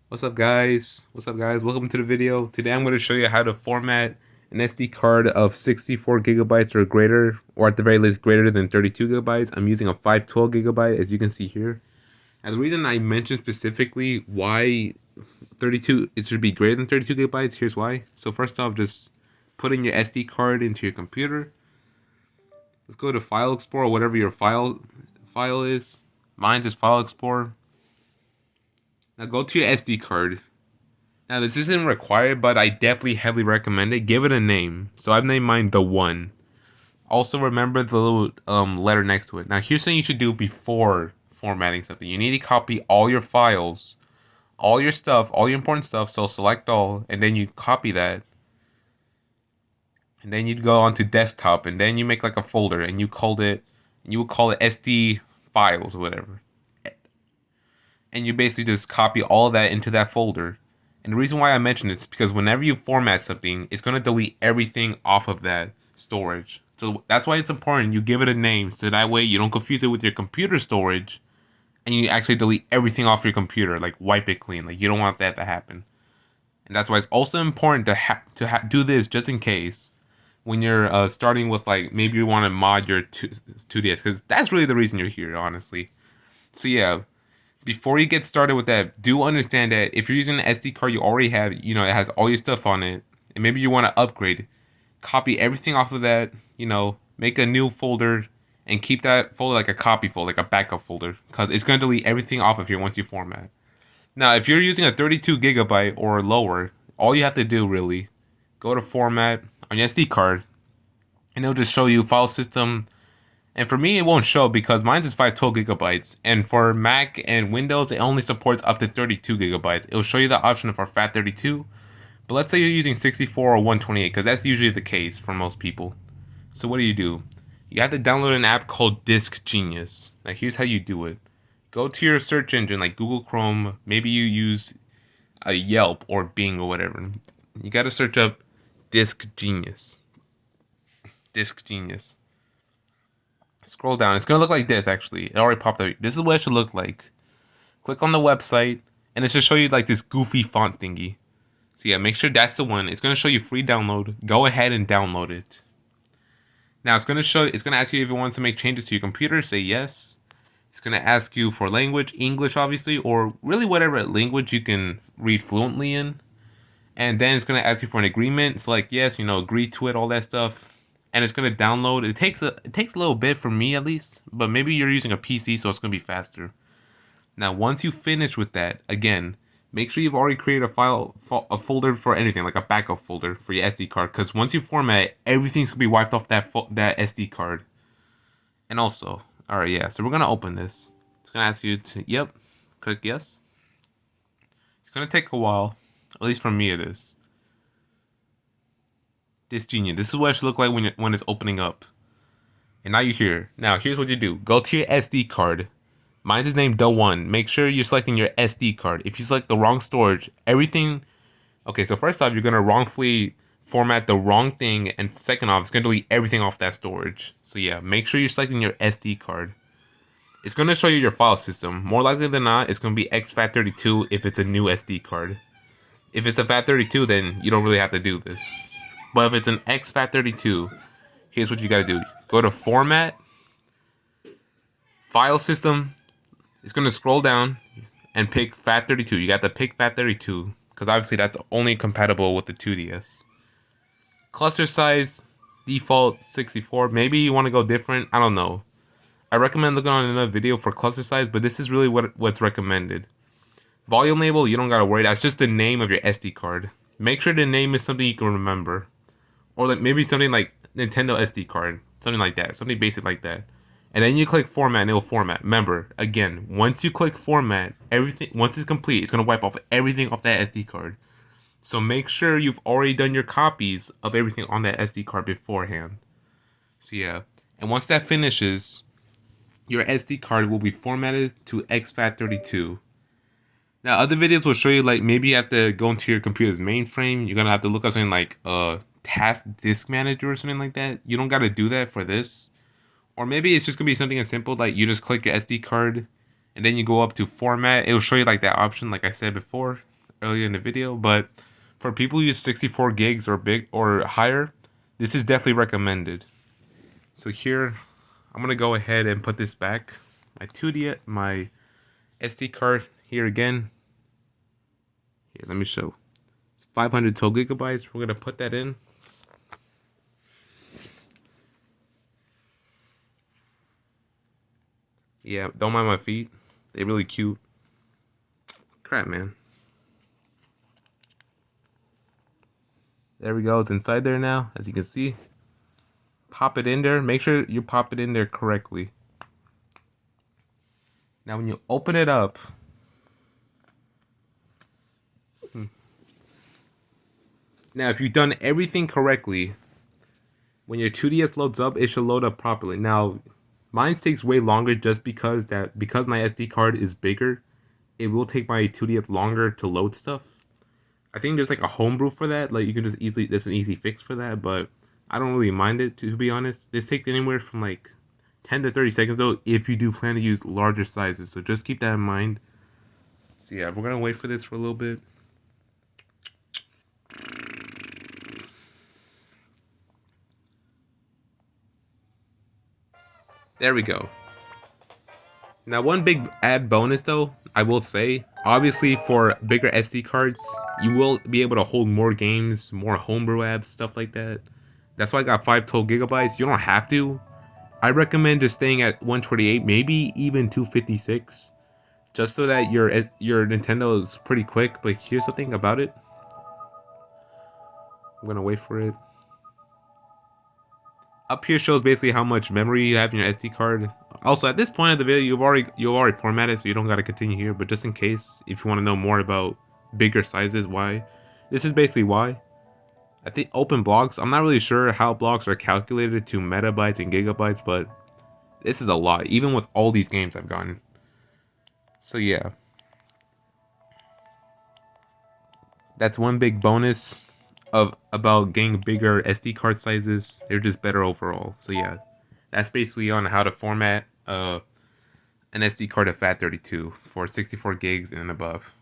What's up guys? Welcome to the video. Today I'm going to show you how to format an SD card of 64 gigabytes or greater, or at the very least greater than 32 gigabytes. I'm using a 512 gigabyte as you can see here. And the reason I mentioned specifically why 32 it should be greater than 32 gigabytes, here's why. So first off, just put in your SD card into your computer. Let's go to File Explorer, whatever your file is. Mine's just File Explorer. Now go to your SD card. Now this isn't required, but I definitely heavily recommend it. Give it a name. So I've named mine The One. Also remember the little letter next to it. Now here's something you should do before formatting something. You need to copy all your files, all your stuff, all your important stuff. So select all, and then you copy that. And then you'd go onto desktop, and then you make like a folder, and you would call it SD files or whatever. And you basically just copy all of that into that folder. And the reason why I mention it is because whenever you format something, it's going to delete everything off of that storage. So that's why it's important you give it a name, so that way you don't confuse it with your computer storage and you actually delete everything off your computer, like wipe it clean. Like you don't want that to happen. And that's why it's also important to do this just in case when you're starting with, like, maybe you want to mod your 2DS, because that's really the reason you're here, honestly. So yeah, before you get started with that, do understand that if you're using an SD card you already have, it has all your stuff on it, and maybe you want to upgrade, copy everything off of that, make a new folder, and keep that folder like a copy folder, like a backup folder, because it's going to delete everything off of here once you format. Now, if you're using a 32 gigabyte or lower, all you have to do really, go to format on your SD card, and it'll just show you file system. And for me, it won't show because mine is 512 gigabytes. And for Mac and Windows, it only supports up to 32 gigabytes. It'll show you the option for FAT32. But let's say you're using 64 or 128, because that's usually the case for most people. So what do? You have to download an app called Disk Genius. Now here's how you do it. Go to your search engine like Google Chrome. Maybe you use a Yelp or Bing or whatever. You gotta search up Disk Genius. Disk Genius. Scroll down. It's gonna look like this. Actually, it already popped up. This is what it should look like. Click on the website, and it should show you like this goofy font thingy. So yeah, make sure that's the one. It's gonna show you free download. Go ahead and download it. Now it's gonna ask you if you want to make changes to your computer. Say yes. It's gonna ask you for language, English obviously, or really whatever language you can read fluently in. And then it's gonna ask you for an agreement. Select yes, agree to it, all that stuff. And it's gonna download. It takes a little bit for me at least, but maybe you're using a PC, so it's gonna be faster. Now, once you finish with that, again, make sure you've already created a folder for anything, like a backup folder for your SD card, because once you format it, everything's gonna be wiped off that SD card. And also, all right, yeah. So we're gonna open this. It's gonna ask you to, yep, click yes. It's gonna take a while, at least for me it is. This genius. This is what it should look like when it's opening up. And now you're here. Now here's what you do. Go to your SD card. Mine's is named The One. Make sure you're selecting your SD card. If you select the wrong storage, everything. Okay, so first off, you're gonna wrongfully format the wrong thing, and second off, it's gonna delete everything off that storage. So yeah, make sure you're selecting your SD card. It's gonna show you your file system. More likely than not, it's gonna be FAT32 if it's a new SD card. If it's a FAT32, then you don't really have to do this. But if it's an FAT32, here's what you gotta do. Go to Format, File System. It's gonna scroll down and pick FAT32. You got to pick FAT32 because obviously that's only compatible with the 2DS. Cluster size, default 64. Maybe you want to go different. I don't know. I recommend looking on another video for cluster size, but this is really what's recommended. Volume label, you don't gotta worry. That's just the name of your SD card. Make sure the name is something you can remember. Or like maybe something like Nintendo SD card, something like that, something basic like that. And then you click format and it'll format. Remember, again, once you click format, once it's complete, it's gonna wipe off everything off that SD card. So make sure you've already done your copies of everything on that SD card beforehand. So yeah, and once that finishes, your SD card will be formatted to FAT32. Now, other videos will show you, like, maybe you have to go into your computer's mainframe. You're gonna have to look up something like task disk manager or something like that. You don't gotta do that for this. Or maybe it's just gonna be something as simple like you just click your SD card and then you go up to format. It'll show you like that option, like I said before. earlier in the video, but for people who use 64 gigs or big or higher, this is definitely recommended. So here, I'm gonna go ahead and put this back. My SD card here again. Here, let me show. It's 512 gigabytes. We're gonna put that in. Yeah, don't mind my feet. They're really cute. Crap, man. There we go. It's inside there now, as you can see. Pop it in there. Make sure you pop it in there correctly. Now, when you open it up, now if you've done everything correctly, when your 2DS loads up, it should load up properly. Now, mine takes way longer just because my SD card is bigger, it will take my 2DS longer to load stuff. I think there's like a homebrew for that. Like you can just easily, there's an easy fix for that, but I don't really mind it to be honest. This takes anywhere from like 10 to 30 seconds though if you do plan to use larger sizes. So just keep that in mind. So yeah, we're gonna wait for this for a little bit. There we go. Now one big add bonus though, I will say, obviously for bigger SD cards, you will be able to hold more games, more homebrew apps, stuff like that. That's why I got 512 gigabytes. You don't have to. I recommend just staying at 128, maybe even 256, just so that your Nintendo is pretty quick. But here's the thing about it. I'm gonna wait for it. Up here shows basically how much memory you have in your SD card. Also, at this point of the video, you've already formatted, so you don't gotta continue here. But just in case, if you want to know more about bigger sizes, why, this is basically why. I think open blocks. I'm not really sure how blocks are calculated to megabytes and gigabytes, but this is a lot, even with all these games I've gotten. So yeah, that's one big bonus about getting bigger SD card sizes. They're just better overall. So yeah, that's basically on how to format an SD card of Fat32 for 64 gigs and above.